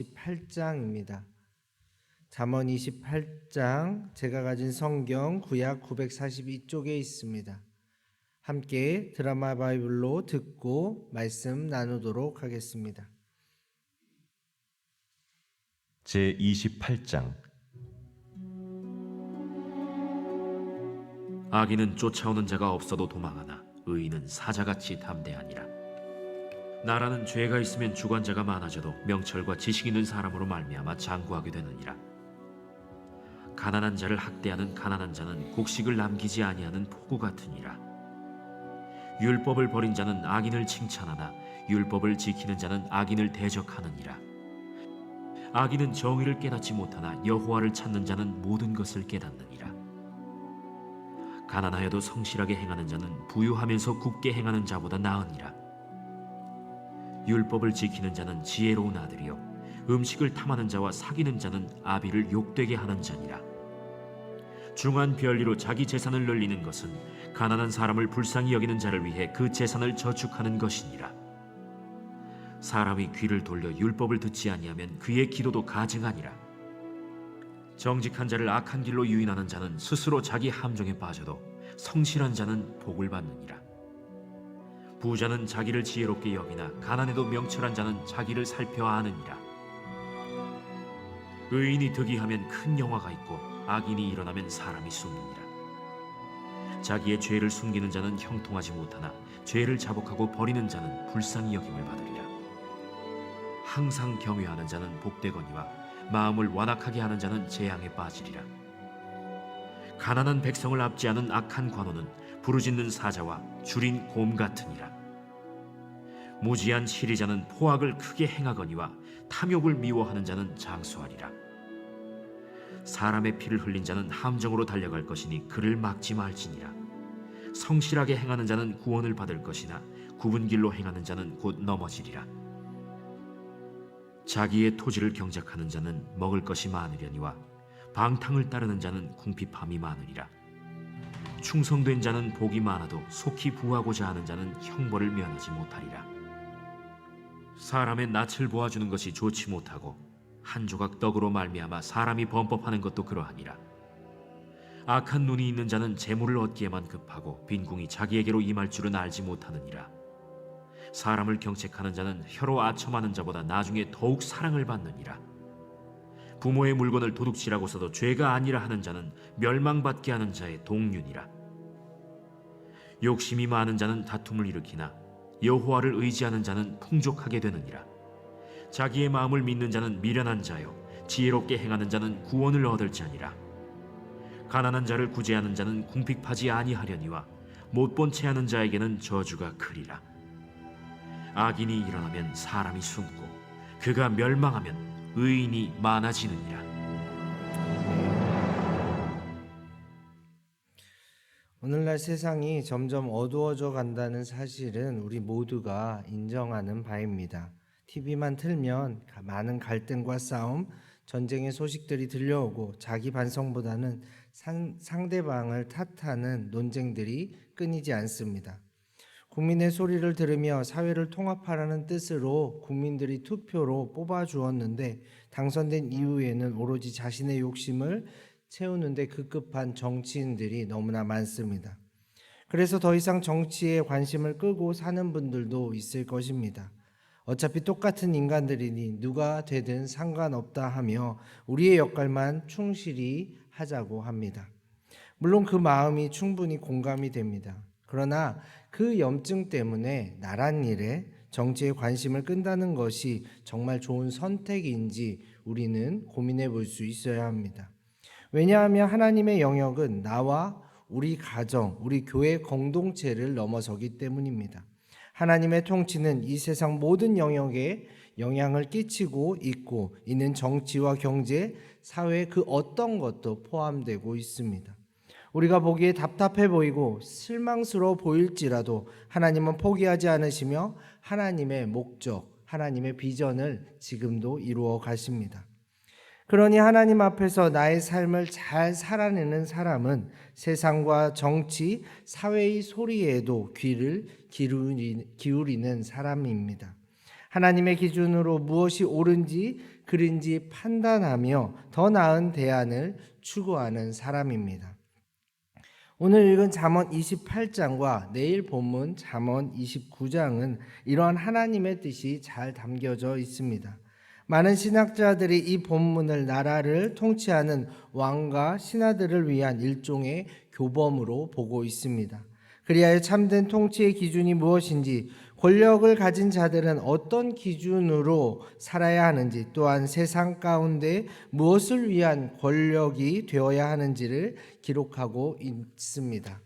28장입니다. 잠언 28장, 제가 가진 성경 구약 942쪽에 있습니다. 함께 드라마 바이블로 듣고 말씀 나누도록 하겠습니다. 제28장. 악인은 쫓아오는 자가 없어도 도망하나 의인은 사자같이 담대하니라. 나라는 죄가 있으면 주관자가 많아져도 명철과 지식 있는 사람으로 말미암아 장구하게 되느니라. 가난한 자를 학대하는 가난한 자는 곡식을 남기지 아니하는 포구 같으니라. 율법을 버린 자는 악인을 칭찬하나 율법을 지키는 자는 악인을 대적하느니라. 악인은 정의를 깨닫지 못하나 여호와를 찾는 자는 모든 것을 깨닫느니라. 가난하여도 성실하게 행하는 자는 부유하면서 굳게 행하는 자보다 나으니라. 율법을 지키는 자는 지혜로운 아들이요 음식을 탐하는 자와 사귀는 자는 아비를 욕되게 하는 자니라. 중한 별리로 자기 재산을 늘리는 것은 가난한 사람을 불쌍히 여기는 자를 위해 그 재산을 저축하는 것이니라. 사람이 귀를 돌려 율법을 듣지 아니하면 그의 기도도 가증하니라. 정직한 자를 악한 길로 유인하는 자는 스스로 자기 함정에 빠져도 성실한 자는 복을 받느니라. 부자는 자기를 지혜롭게 여기나 가난해도 명철한 자는 자기를 살펴 아느니라. 의인이 득이하면 큰 영화가 있고 악인이 일어나면 사람이 숨느니라. 자기의 죄를 숨기는 자는 형통하지 못하나 죄를 자복하고 버리는 자는 불쌍히 여김을 받으리라. 항상 경외하는 자는 복되거니와 마음을 완악하게 하는 자는 재앙에 빠지리라. 가난한 백성을 압제하는 악한 관원은 부르짖는 사자와 줄인 곰 같으니라. 무지한 치리자는 포악을 크게 행하거니와 탐욕을 미워하는 자는 장수하리라. 사람의 피를 흘린 자는 함정으로 달려갈 것이니 그를 막지 말지니라. 성실하게 행하는 자는 구원을 받을 것이나 굽은 길로 행하는 자는 곧 넘어지리라. 자기의 토지를 경작하는 자는 먹을 것이 많으려니와 방탕을 따르는 자는 궁핍함이 많으리라. 충성된 자는 복이 많아도 속히 부하고자 하는 자는 형벌을 면하지 못하리라. 사람의 낯을 보아주는 것이 좋지 못하고 한 조각 떡으로 말미암아 사람이 범법하는 것도 그러하니라. 악한 눈이 있는 자는 재물을 얻기에만 급하고 빈궁이 자기에게로 임할 줄은 알지 못하느니라. 사람을 경책하는 자는 혀로 아첨하는 자보다 나중에 더욱 사랑을 받느니라. 부모의 물건을 도둑질하고서도 죄가 아니라 하는 자는 멸망받게 하는 자의 동륜이라. 욕심이 많은 자는 다툼을 일으키나 여호와를 의지하는 자는 풍족하게 되느니라. 자기의 마음을 믿는 자는 미련한 자요 지혜롭게 행하는 자는 구원을 얻을 자니라. 가난한 자를 구제하는 자는 궁핍하지 아니하려니와 못본 채 하는 자에게는 저주가 크리라. 악인이 일어나면 사람이 숨고 그가 멸망하면 의인이 많아지느니라. 오늘날 세상이 점점 어두워져 간다는 사실은 우리 모두가 인정하는 바입니다. TV만 틀면 많은 갈등과 싸움, 전쟁의 소식들이 들려오고 자기 반성보다는 상대방을 탓하는 논쟁들이 끊이지 않습니다. 국민의 소리를 들으며 사회를 통합하라는 뜻으로 국민들이 투표로 뽑아주었는데 당선된 이후에는 오로지 자신의 욕심을 채우는데 급급한 정치인들이 너무나 많습니다. 그래서 더 이상 정치에 관심을 끄고 사는 분들도 있을 것입니다. 어차피 똑같은 인간들이니 누가 되든 상관없다 하며 우리의 역할만 충실히 하자고 합니다. 물론 그 마음이 충분히 공감이 됩니다. 그러나 그 염증 때문에 나란 일에 정치에 관심을 끈다는 것이 정말 좋은 선택인지 우리는 고민해 볼 수 있어야 합니다. 왜냐하면 하나님의 영역은 나와 우리 가정, 우리 교회 공동체를 넘어서기 때문입니다. 하나님의 통치는 이 세상 모든 영역에 영향을 끼치고 있고 이는 정치와 경제, 사회 그 어떤 것도 포함되고 있습니다. 우리가 보기에 답답해 보이고 실망스러워 보일지라도 하나님은 포기하지 않으시며 하나님의 목적, 하나님의 비전을 지금도 이루어 가십니다. 그러니 하나님 앞에서 나의 삶을 잘 살아내는 사람은 세상과 정치, 사회의 소리에도 귀를 기울이는 사람입니다. 하나님의 기준으로 무엇이 옳은지 그른지 판단하며 더 나은 대안을 추구하는 사람입니다. 오늘 읽은 잠언 28장과 내일 본문 잠언 29장은 이러한 하나님의 뜻이 잘 담겨져 있습니다. 많은 신학자들이 이 본문을 나라를 통치하는 왕과 신하들을 위한 일종의 교범으로 보고 있습니다. 그리하여 참된 통치의 기준이 무엇인지, 권력을 가진 자들은 어떤 기준으로 살아야 하는지, 또한 세상 가운데 무엇을 위한 권력이 되어야 하는지를 기록하고 있습니다.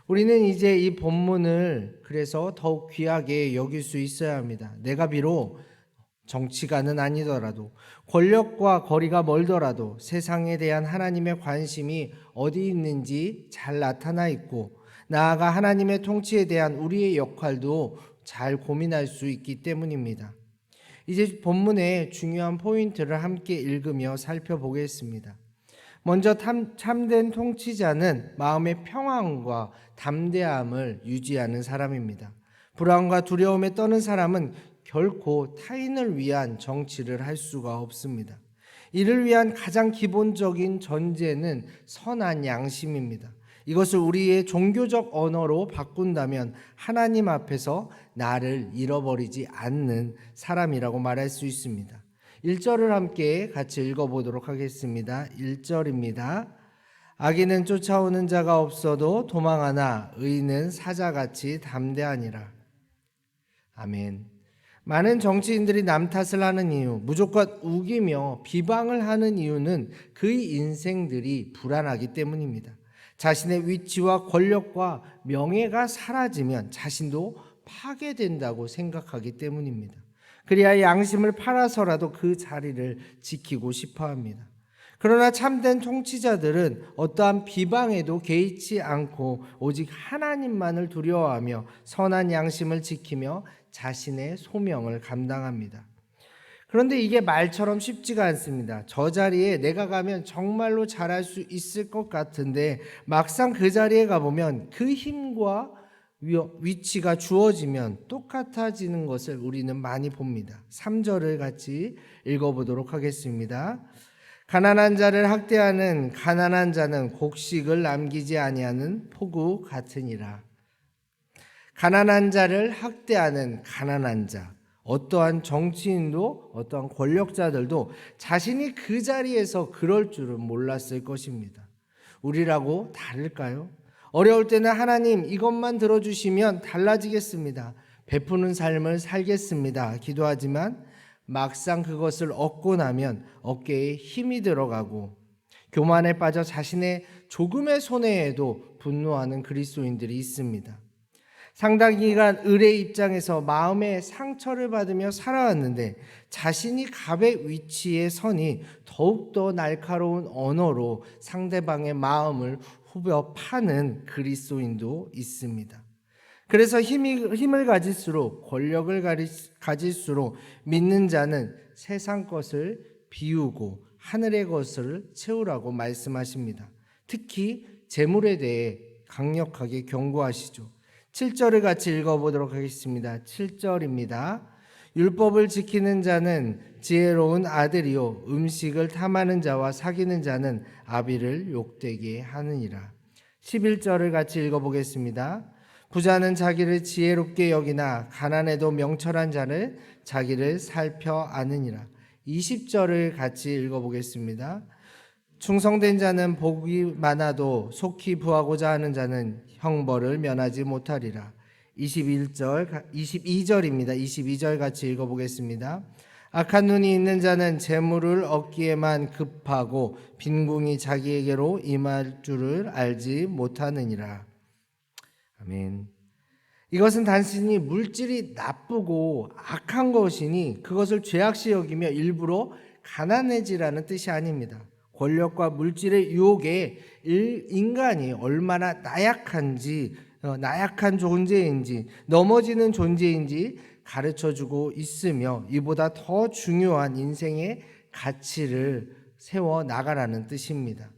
우리는 이제 이 본문을 그래서 더욱 귀하게 여길 수 있어야 합니다. 내가 비록 정치가는 아니더라도, 권력과 거리가 멀더라도 세상에 대한 하나님의 관심이 어디 있는지 잘 나타나 있고, 나아가 하나님의 통치에 대한 우리의 역할도 잘 고민할 수 있기 때문입니다. 이제 본문의 중요한 포인트를 함께 읽으며 살펴보겠습니다. 먼저 참된 통치자는 마음의 평안과 담대함을 유지하는 사람입니다. 불안과 두려움에 떠는 사람은 결코 타인을 위한 정치를 할 수가 없습니다. 이를 위한 가장 기본적인 전제는 선한 양심입니다. 이것을 우리의 종교적 언어로 바꾼다면 하나님 앞에서 나를 잃어버리지 않는 사람이라고 말할 수 있습니다. 1절을 함께 같이 읽어보도록 하겠습니다. 1절입니다. 악인은 쫓아오는 자가 없어도 도망하나 의인은 사자같이 담대하니라. 아멘. 많은 정치인들이 남 탓을 하는 이유, 무조건 우기며 비방을 하는 이유는 그의 인생들이 불안하기 때문입니다. 자신의 위치와 권력과 명예가 사라지면 자신도 파괴된다고 생각하기 때문입니다. 그리하여 양심을 팔아서라도 그 자리를 지키고 싶어 합니다. 그러나 참된 통치자들은 어떠한 비방에도 개의치 않고 오직 하나님만을 두려워하며 선한 양심을 지키며 자신의 소명을 감당합니다. 그런데 이게 말처럼 쉽지가 않습니다. 저 자리에 내가 가면 정말로 잘할 수 있을 것 같은데 막상 그 자리에 가보면 그 힘과 위치가 주어지면 똑같아지는 것을 우리는 많이 봅니다. 3절을 같이 읽어보도록 하겠습니다. 가난한 자를 학대하는 가난한 자는 곡식을 남기지 아니하는 포구 같으니라. 가난한 자를 학대하는 가난한 자, 어떠한 정치인도 어떠한 권력자들도 자신이 그 자리에서 그럴 줄은 몰랐을 것입니다. 우리라고 다를까요? 어려울 때는 하나님 이것만 들어주시면 달라지겠습니다. 베푸는 삶을 살겠습니다. 기도하지만 막상 그것을 얻고 나면 어깨에 힘이 들어가고 교만에 빠져 자신의 조금의 손해에도 분노하는 그리스도인들이 있습니다. 상당 기간 을의 입장에서 마음의 상처를 받으며 살아왔는데 자신이 갑의 위치에 서니 더욱더 날카로운 언어로 상대방의 마음을 후벼 파는 그리스도인도 있습니다. 그래서 힘을 가질수록, 권력을 가질수록 믿는 자는 세상 것을 비우고 하늘의 것을 채우라고 말씀하십니다. 특히 재물에 대해 강력하게 경고하시죠. 7절을 같이 읽어보도록 하겠습니다. 7절입니다. 율법을 지키는 자는 지혜로운 아들이요 음식을 탐하는 자와 사귀는 자는 아비를 욕되게 하느니라. 11절을 같이 읽어보겠습니다. 부자는 자기를 지혜롭게 여기나 가난해도 명철한 자는 자기를 살펴 아느니라. 20절을 같이 읽어보겠습니다. 충성된 자는 복이 많아도 속히 부하고자 하는 자는 형벌을 면하지 못하리라. 22절입니다. 22절 같이 읽어보겠습니다. 악한 눈이 있는 자는 재물을 얻기에만 급하고 빈궁이 자기에게로 임할 줄을 알지 못하느니라. 아멘. 이것은 단순히 물질이 나쁘고 악한 것이니 그것을 죄악시 여기며 일부러 가난해지라는 뜻이 아닙니다. 권력과 물질의 유혹에 인간이 얼마나 나약한 존재인지, 넘어지는 존재인지 가르쳐주고 있으며 이보다 더 중요한 인생의 가치를 세워나가라는 뜻입니다.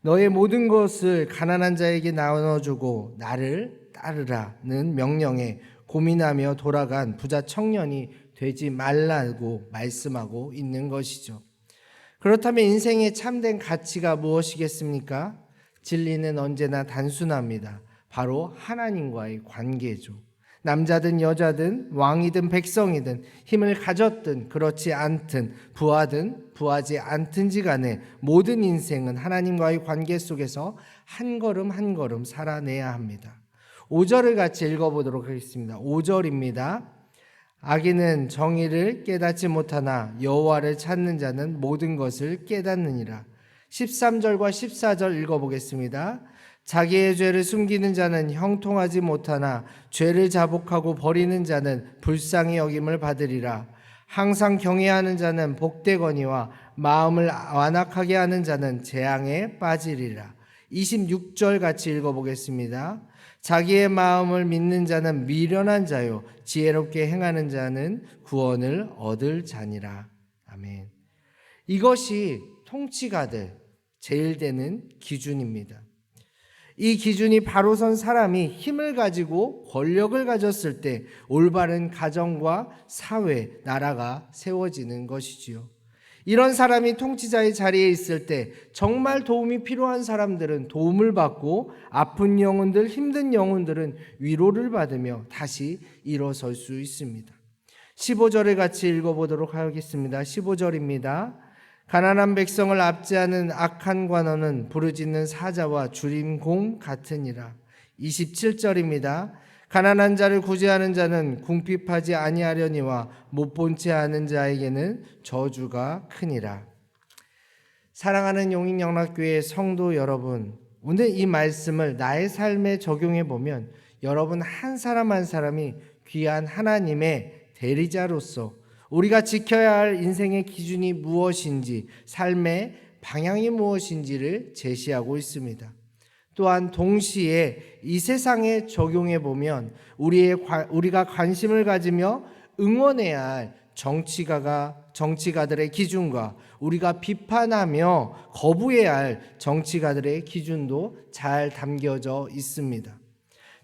너의 모든 것을 가난한 자에게 나눠주고 나를 따르라는 명령에 고민하며 돌아간 부자 청년이 되지 말라고 말씀하고 있는 것이죠. 그렇다면 인생의 참된 가치가 무엇이겠습니까? 진리는 언제나 단순합니다. 바로 하나님과의 관계죠. 남자든 여자든 왕이든 백성이든 힘을 가졌든 그렇지 않든 부하든 부하지 않든지 간에 모든 인생은 하나님과의 관계 속에서 한 걸음 한 걸음 살아내야 합니다. 5절을 같이 읽어보도록 하겠습니다. 5절입니다. 악인은 정의를 깨닫지 못하나 여호와를 찾는 자는 모든 것을 깨닫느니라. 13절과 14절 읽어보겠습니다. 자기의 죄를 숨기는 자는 형통하지 못하나 죄를 자복하고 버리는 자는 불쌍히 여김을 받으리라. 항상 경외하는 자는 복되거니와 마음을 완악하게 하는 자는 재앙에 빠지리라. 26절 같이 읽어보겠습니다. 자기의 마음을 믿는 자는 미련한 자요 지혜롭게 행하는 자는 구원을 얻을 자니라. 아멘. 이것이 통치가 될 제일 되는 기준입니다. 이 기준이 바로 선 사람이 힘을 가지고 권력을 가졌을 때 올바른 가정과 사회, 나라가 세워지는 것이지요. 이런 사람이 통치자의 자리에 있을 때 정말 도움이 필요한 사람들은 도움을 받고 아픈 영혼들, 힘든 영혼들은 위로를 받으며 다시 일어설 수 있습니다. 15절을 같이 읽어보도록 하겠습니다. 15절입니다. 가난한 백성을 압제하는 악한 관원은 부르짖는 사자와 주림공 같으니라. 27절입니다. 가난한 자를 구제하는 자는 궁핍하지 아니하려니와 못 본 채 하는 자에게는 저주가 크니라. 사랑하는 용인영락교회 성도 여러분, 오늘 이 말씀을 나의 삶에 적용해 보면 여러분 한 사람 한 사람이 귀한 하나님의 대리자로서 우리가 지켜야 할 인생의 기준이 무엇인지, 삶의 방향이 무엇인지를 제시하고 있습니다. 또한 동시에 이 세상에 적용해 보면 우리가 관심을 가지며 응원해야 할 정치가들의 기준과 우리가 비판하며 거부해야 할 정치가들의 기준도 잘 담겨져 있습니다.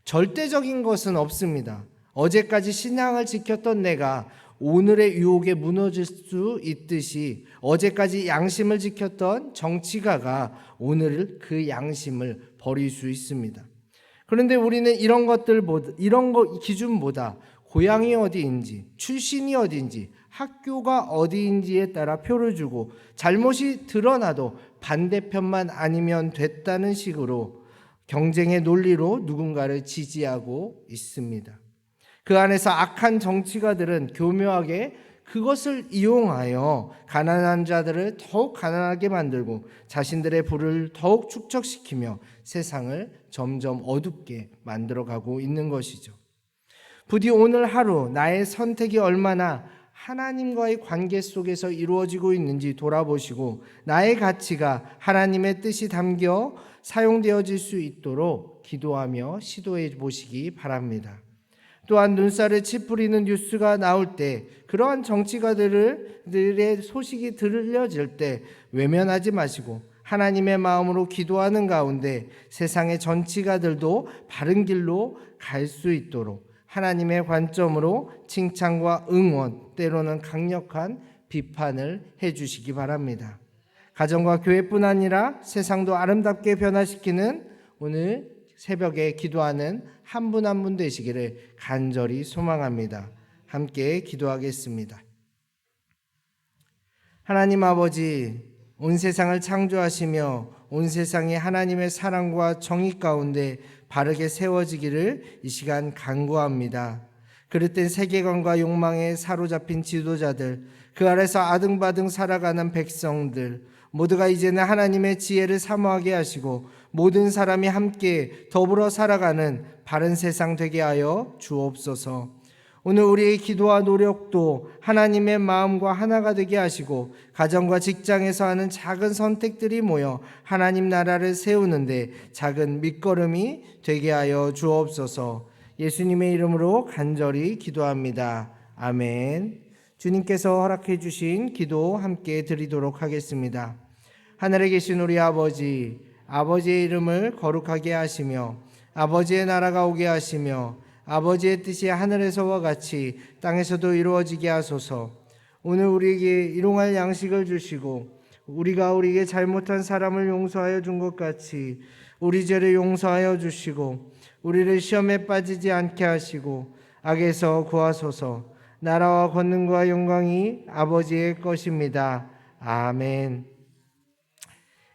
절대적인 것은 없습니다. 어제까지 신앙을 지켰던 내가 오늘의 유혹에 무너질 수 있듯이 어제까지 양심을 지켰던 정치가가 오늘 그 양심을 버릴 수 있습니다. 그런데 우리는 이런 기준보다 고향이 어디인지, 출신이 어디인지, 학교가 어디인지에 따라 표를 주고 잘못이 드러나도 반대편만 아니면 됐다는 식으로 경쟁의 논리로 누군가를 지지하고 있습니다. 그 안에서 악한 정치가들은 교묘하게 그것을 이용하여 가난한 자들을 더욱 가난하게 만들고 자신들의 부를 더욱 축적시키며 세상을 점점 어둡게 만들어가고 있는 것이죠. 부디 오늘 하루 나의 선택이 얼마나 하나님과의 관계 속에서 이루어지고 있는지 돌아보시고 나의 가치가 하나님의 뜻이 담겨 사용되어질 수 있도록 기도하며 시도해 보시기 바랍니다. 또한 눈살을 찌푸리는 뉴스가 나올 때 그러한 정치가들의 소식이 들려질 때 외면하지 마시고 하나님의 마음으로 기도하는 가운데 세상의 정치가들도 바른 길로 갈 수 있도록 하나님의 관점으로 칭찬과 응원, 때로는 강력한 비판을 해주시기 바랍니다. 가정과 교회뿐 아니라 세상도 아름답게 변화시키는 오늘 새벽에 기도하는 한 분 한 분 되시기를 간절히 소망합니다. 함께 기도하겠습니다. 하나님 아버지, 온 세상을 창조하시며 온 세상이 하나님의 사랑과 정의 가운데 바르게 세워지기를 이 시간 간구합니다. 그릇된 세계관과 욕망에 사로잡힌 지도자들, 그 아래서 아등바등 살아가는 백성들 모두가 이제는 하나님의 지혜를 사모하게 하시고 모든 사람이 함께 더불어 살아가는 바른 세상 되게 하여 주옵소서. 오늘 우리의 기도와 노력도 하나님의 마음과 하나가 되게 하시고 가정과 직장에서 하는 작은 선택들이 모여 하나님 나라를 세우는데 작은 밑거름이 되게 하여 주옵소서. 예수님의 이름으로 간절히 기도합니다. 아멘. 주님께서 허락해 주신 기도 함께 드리도록 하겠습니다. 하늘에 계신 우리 아버지, 아버지의 이름을 거룩하게 하시며 아버지의 나라가 오게 하시며 아버지의 뜻이 하늘에서와 같이 땅에서도 이루어지게 하소서. 오늘 우리에게 일용할 양식을 주시고 우리가 우리에게 잘못한 사람을 용서하여 준 것 같이 우리 죄를 용서하여 주시고 우리를 시험에 빠지지 않게 하시고 악에서 구하소서. 나라와 권능과 영광이 아버지의 것입니다. 아멘.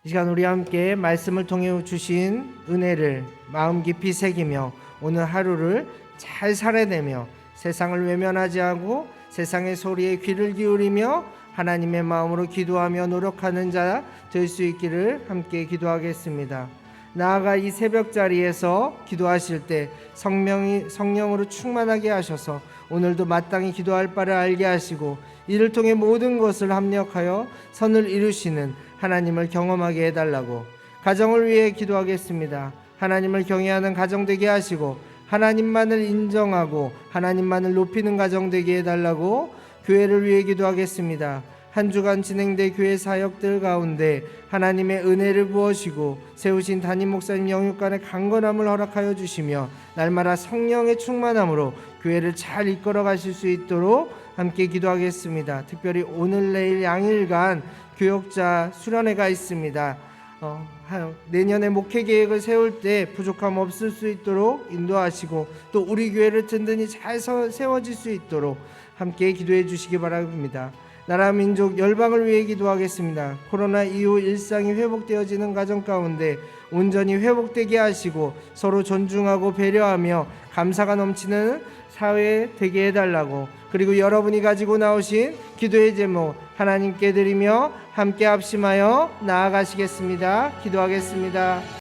이 시간 우리 함께 말씀을 통해 주신 은혜를 마음 깊이 새기며 오늘 하루를 잘 살아내며 세상을 외면하지 않고 세상의 소리에 귀를 기울이며 하나님의 마음으로 기도하며 노력하는 자 될 수 있기를 함께 기도하겠습니다. 나아가 이 새벽 자리에서 기도하실 때 성령으로 충만하게 하셔서 오늘도 마땅히 기도할 바를 알게 하시고 이를 통해 모든 것을 합력하여 선을 이루시는 하나님을 경험하게 해달라고 가정을 위해 기도하겠습니다. 하나님을 경외하는 가정 되게 하시고 하나님만을 인정하고 하나님만을 높이는 가정 되게 해달라고 교회를 위해 기도하겠습니다. 한 주간 진행된 교회 사역들 가운데 하나님의 은혜를 부어시고 세우신 담임 목사님 영육간의 강건함을 허락하여 주시며 날마다 성령의 충만함으로 교회를 잘 이끌어 가실 수 있도록 함께 기도하겠습니다. 특별히 오늘 내일 양일간 교역자 수련회가 있습니다. 내년에 목회 계획을 세울 때 부족함 없을 수 있도록 인도하시고 또 우리 교회를 든든히 잘 세워질 수 있도록 함께 기도해 주시기 바랍니다. 나라 민족 열방을 위해 기도하겠습니다. 코로나 이후 일상이 회복되어지는 가정 가운데 온전히 회복되게 하시고 서로 존중하고 배려하며 감사가 넘치는 사회 되게 해달라고 그리고 여러분이 가지고 나오신 기도의 제목 하나님께 드리며 함께 합심하여 나아가시겠습니다. 기도하겠습니다.